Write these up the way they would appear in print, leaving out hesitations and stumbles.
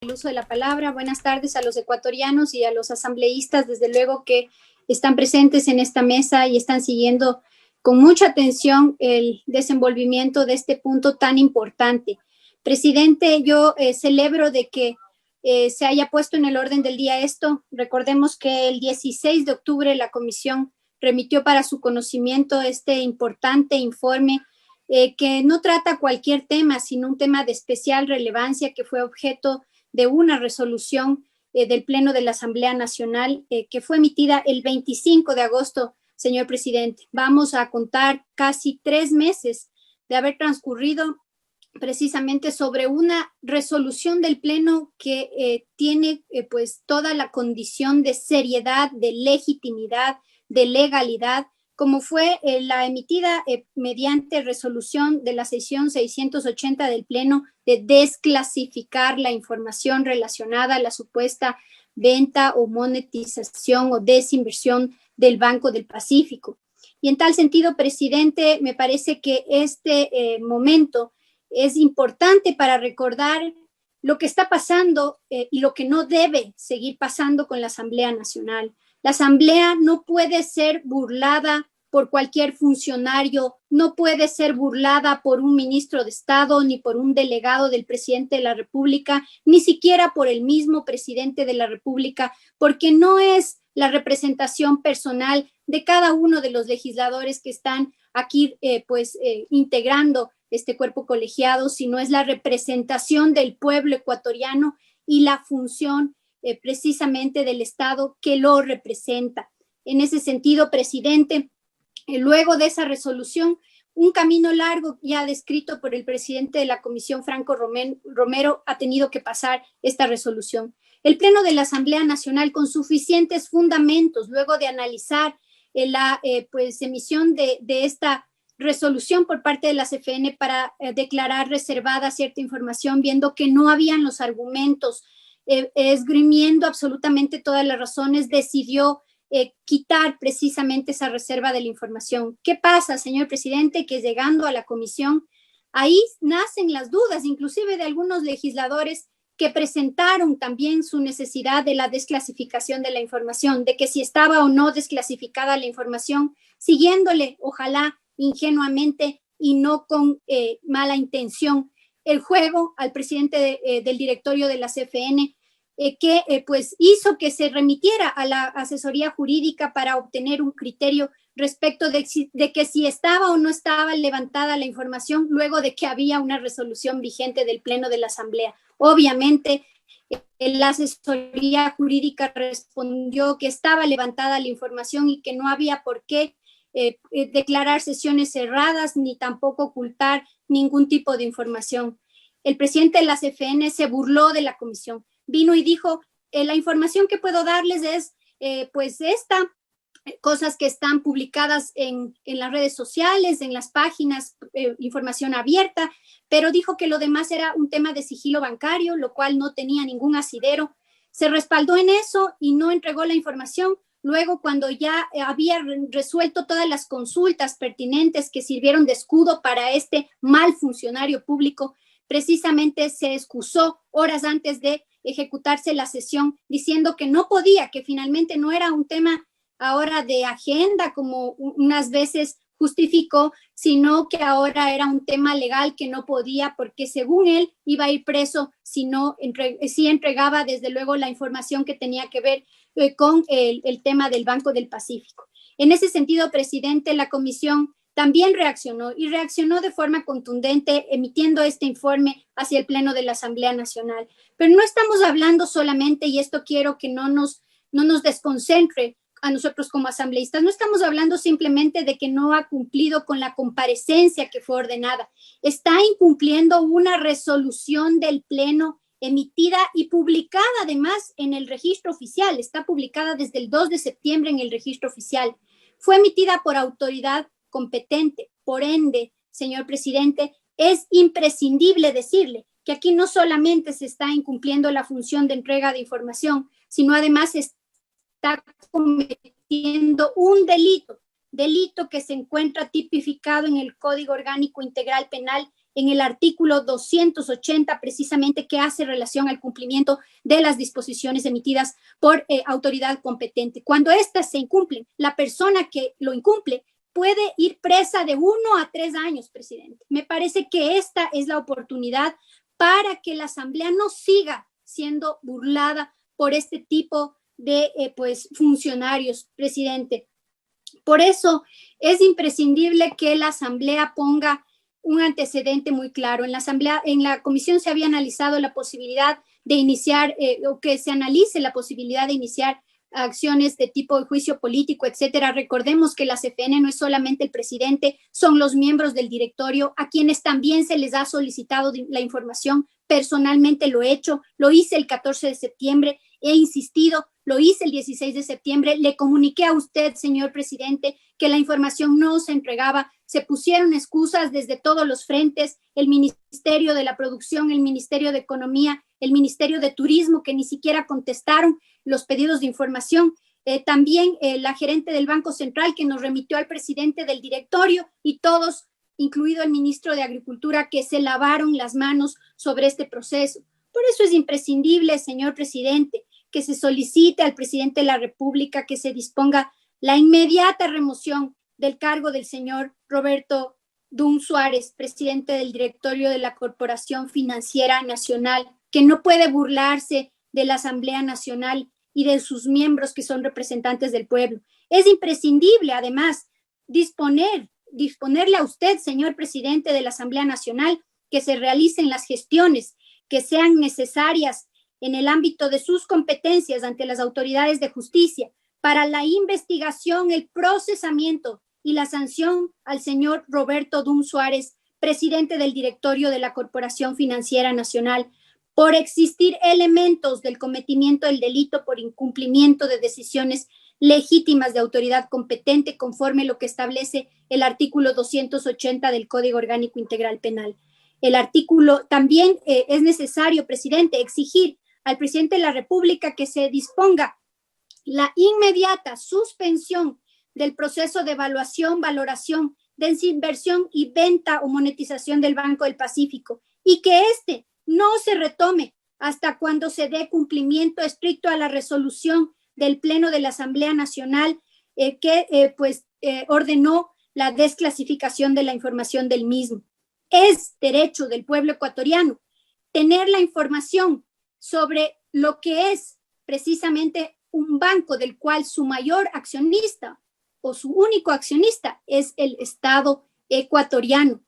el uso de la palabra. Buenas tardes a los ecuatorianos y a los asambleístas, desde luego que están presentes en esta mesa y están siguiendo con mucha atención el desenvolvimiento de este punto tan importante. Presidente, yo celebro de que se haya puesto en el orden del día esto. Recordemos que el 16 de octubre la Comisión remitió para su conocimiento este importante informe que no trata cualquier tema, sino un tema de especial relevancia que fue objeto de una resolución del Pleno de la Asamblea Nacional que fue emitida el 25 de agosto, señor presidente. Vamos a contar casi 3 meses de haber transcurrido precisamente sobre una resolución del Pleno que tiene pues toda la condición de seriedad, de legitimidad, de legalidad, como fue la emitida mediante resolución de la sesión 680 del Pleno de desclasificar la información relacionada a la supuesta venta o monetización o desinversión del Banco del Pacífico. Y en tal sentido, presidente, me parece que este momento es importante para recordar lo que está pasando y lo que no debe seguir pasando con la Asamblea Nacional. La Asamblea no puede ser burlada por cualquier funcionario, no puede ser burlada por un ministro de Estado, ni por un delegado del presidente de la República, ni siquiera por el mismo presidente de la República, porque no es la representación personal de cada uno de los legisladores que están aquí integrando este cuerpo colegiado, sino es la representación del pueblo ecuatoriano y la función precisamente del Estado que lo representa. En ese sentido, presidente, luego de esa resolución, un camino largo ya descrito por el presidente de la Comisión, Franco Romero, ha tenido que pasar esta resolución. El Pleno de la Asamblea Nacional, con suficientes fundamentos, luego de analizar la emisión de esta resolución por parte de la CFN para declarar reservada cierta información, viendo que no habían los argumentos, esgrimiendo absolutamente todas las razones, decidió quitar precisamente esa reserva de la información. ¿Qué pasa, señor presidente? Que llegando a la comisión, ahí nacen las dudas, inclusive de algunos legisladores que presentaron también su necesidad de la desclasificación de la información, de que si estaba o no desclasificada la información, siguiéndole, ojalá ingenuamente y no con mala intención, el juego al presidente del directorio de la CFN, que pues hizo que se remitiera a la asesoría jurídica para obtener un criterio respecto de que si estaba o no estaba levantada la información luego de que había una resolución vigente del Pleno de la Asamblea. Obviamente, la asesoría jurídica respondió que estaba levantada la información y que no había por qué declarar sesiones cerradas ni tampoco ocultar ningún tipo de información. El presidente de la CFN se burló de la comisión, vino y dijo, la información que puedo darles es cosas que están publicadas en las redes sociales, en las páginas, información abierta, pero dijo que lo demás era un tema de sigilo bancario, lo cual no tenía ningún asidero. Se respaldó en eso y no entregó la información. Luego, cuando ya había resuelto todas las consultas pertinentes que sirvieron de escudo para este mal funcionario público, precisamente se excusó horas antes de ejecutarse la sesión, diciendo que no podía, que finalmente no era un tema ahora de agenda, como unas veces justificó, sino que ahora era un tema legal que no podía, porque según él iba a ir preso si entregaba desde luego la información que tenía que ver con el tema del Banco del Pacífico. En ese sentido, presidente, la comisión también reaccionó y reaccionó de forma contundente emitiendo este informe hacia el Pleno de la Asamblea Nacional. Pero no estamos hablando solamente, y esto quiero que no nos desconcentre a nosotros como asambleístas, no estamos hablando simplemente de que no ha cumplido con la comparecencia que fue ordenada, está incumpliendo una resolución del Pleno emitida y publicada además en el registro oficial, está publicada desde el 2 de septiembre en el registro oficial, fue emitida por autoridad competente, por ende, señor presidente, es imprescindible decirle que aquí no solamente se está incumpliendo la función de entrega de información, sino además está cometiendo un delito que se encuentra tipificado en el Código Orgánico Integral Penal en el artículo 280, precisamente, que hace relación al cumplimiento de las disposiciones emitidas por autoridad competente. Cuando éstas se incumplen, la persona que lo incumple puede ir presa de 1 a 3 años, presidente. Me parece que esta es la oportunidad para que la Asamblea no siga siendo burlada por este tipo de funcionarios, presidente. Por eso es imprescindible que la Asamblea ponga un antecedente muy claro. En la comisión se había analizado la posibilidad de iniciar o que se analice la posibilidad de iniciar acciones de tipo de juicio político, etcétera. Recordemos que la CFN no es solamente el presidente, son los miembros del directorio a quienes también se les ha solicitado la información. Personalmente lo he hecho, lo hice el 14 de septiembre, he insistido, lo hice el 16 de septiembre, le comuniqué a usted, señor presidente, que la información no se entregaba, se pusieron excusas desde todos los frentes, el Ministerio de la Producción, el Ministerio de Economía, el Ministerio de Turismo, que ni siquiera contestaron los pedidos de información, también la gerente del Banco Central, que nos remitió al presidente del directorio, y todos, incluido el ministro de Agricultura, que se lavaron las manos sobre este proceso. Por eso es imprescindible, señor presidente, que se solicite al presidente de la República que se disponga la inmediata remoción del cargo del señor Roberto Dunn Suárez, presidente del directorio de la Corporación Financiera Nacional, que no puede burlarse de la Asamblea Nacional y de sus miembros que son representantes del pueblo. Es imprescindible, además, disponerle a usted, señor presidente de la Asamblea Nacional, que se realicen las gestiones que sean necesarias en el ámbito de sus competencias ante las autoridades de justicia para la investigación, el procesamiento y la sanción al señor Roberto Dunn Suárez, presidente del directorio de la Corporación Financiera Nacional, por existir elementos del cometimiento del delito por incumplimiento de decisiones legítimas de autoridad competente conforme lo que establece el artículo 280 del Código Orgánico Integral Penal. El artículo también es necesario, presidente, exigir al presidente de la República que se disponga la inmediata suspensión del proceso de evaluación, valoración, desinversión y venta o monetización del Banco del Pacífico, y que este no se retome hasta cuando se dé cumplimiento estricto a la resolución del Pleno de la Asamblea Nacional que ordenó la desclasificación de la información del mismo. Es derecho del pueblo ecuatoriano tener la información sobre lo que es precisamente un banco del cual su mayor accionista o su único accionista es el Estado ecuatoriano.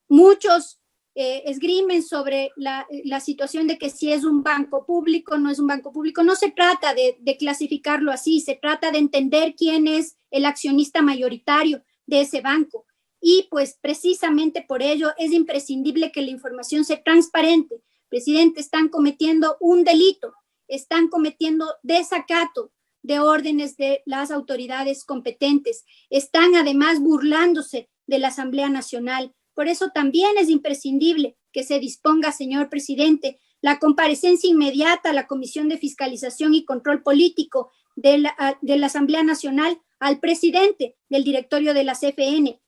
Muchos esgrimen sobre la situación de que si es un banco público, no es un banco público. No se trata de clasificarlo así, se trata de entender quién es el accionista mayoritario de ese banco. Y pues precisamente por ello es imprescindible que la información sea transparente. Presidente, están cometiendo un delito, están cometiendo desacato de órdenes de las autoridades competentes, están además burlándose de la Asamblea Nacional. Por eso también es imprescindible que se disponga, señor presidente, la comparecencia inmediata a la Comisión de Fiscalización y Control Político de la Asamblea Nacional al presidente del directorio de la CFN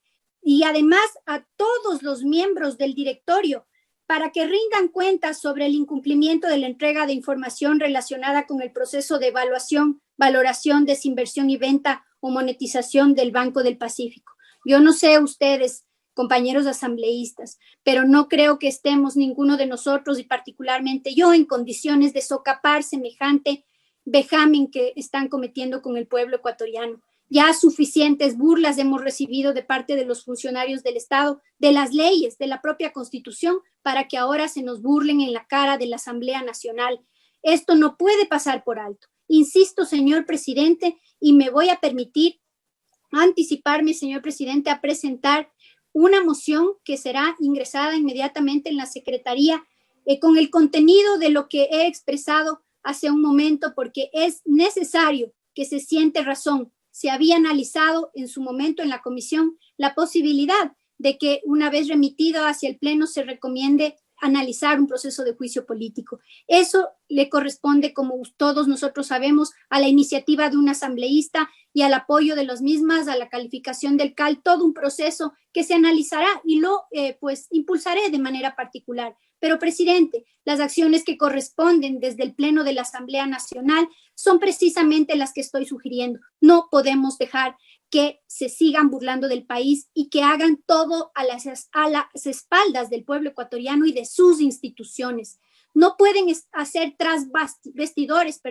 y además a todos los miembros del directorio para que rindan cuentas sobre el incumplimiento de la entrega de información relacionada con el proceso de evaluación, valoración, desinversión y venta o monetización del Banco del Pacífico. Yo no sé ustedes, compañeros asambleístas, pero no creo que estemos ninguno de nosotros y particularmente yo en condiciones de socapar semejante vejamen que están cometiendo con el pueblo ecuatoriano. Ya suficientes burlas hemos recibido de parte de los funcionarios del Estado, de las leyes, de la propia Constitución, para que ahora se nos burlen en la cara de la Asamblea Nacional. Esto no puede pasar por alto. Insisto, señor presidente, y me voy a permitir anticiparme, señor presidente, a presentar una moción que será ingresada inmediatamente en la Secretaría con el contenido de lo que he expresado hace un momento, porque es necesario que se siente razón. Se había analizado en su momento en la comisión la posibilidad de que una vez remitido hacia el Pleno se recomiende analizar un proceso de juicio político. Eso le corresponde, como todos nosotros sabemos, a la iniciativa de un asambleísta y al apoyo de las mismas, a la calificación del CAL, todo un proceso que se analizará y lo pues impulsaré de manera particular. Pero, presidente, las acciones que corresponden desde el Pleno de la Asamblea Nacional son precisamente las que estoy sugiriendo. No podemos dejar que se sigan burlando del país y que hagan todo a las espaldas del pueblo ecuatoriano y de sus instituciones. No pueden hacer tras bastidores,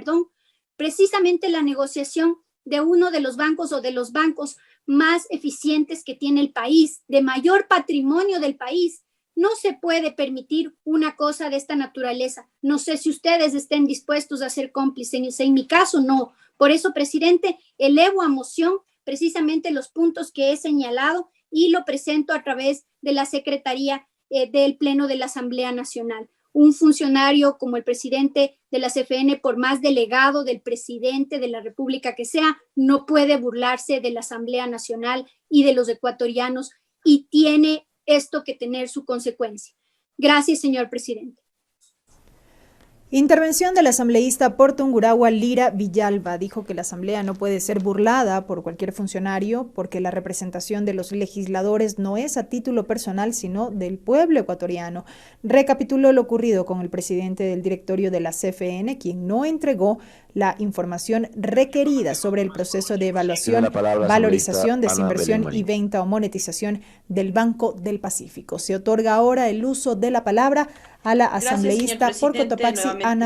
precisamente la negociación de uno de los bancos o de los bancos más eficientes que tiene el país, de mayor patrimonio del país. No se puede permitir una cosa de esta naturaleza. No sé si ustedes estén dispuestos a ser cómplices. En mi caso, no. Por eso, presidente, elevo a moción precisamente los puntos que he señalado y lo presento a través de la Secretaría del Pleno de la Asamblea Nacional. Un funcionario como el presidente de la CFN, por más delegado del presidente de la República que sea, no puede burlarse de la Asamblea Nacional y de los ecuatorianos y tiene esto que tener su consecuencia. Gracias, señor presidente. Intervención del asambleísta Portungurahua Lira Villalba. Dijo que la asamblea no puede ser burlada por cualquier funcionario porque la representación de los legisladores no es a título personal, sino del pueblo ecuatoriano. Recapituló lo ocurrido con el presidente del directorio de la CFN, quien no entregó la información requerida sobre el proceso de evaluación, valorización, desinversión y venta o monetización del Banco del Pacífico. Se otorga ahora el uso de la palabra a la asambleísta por Cotopaxi, Ana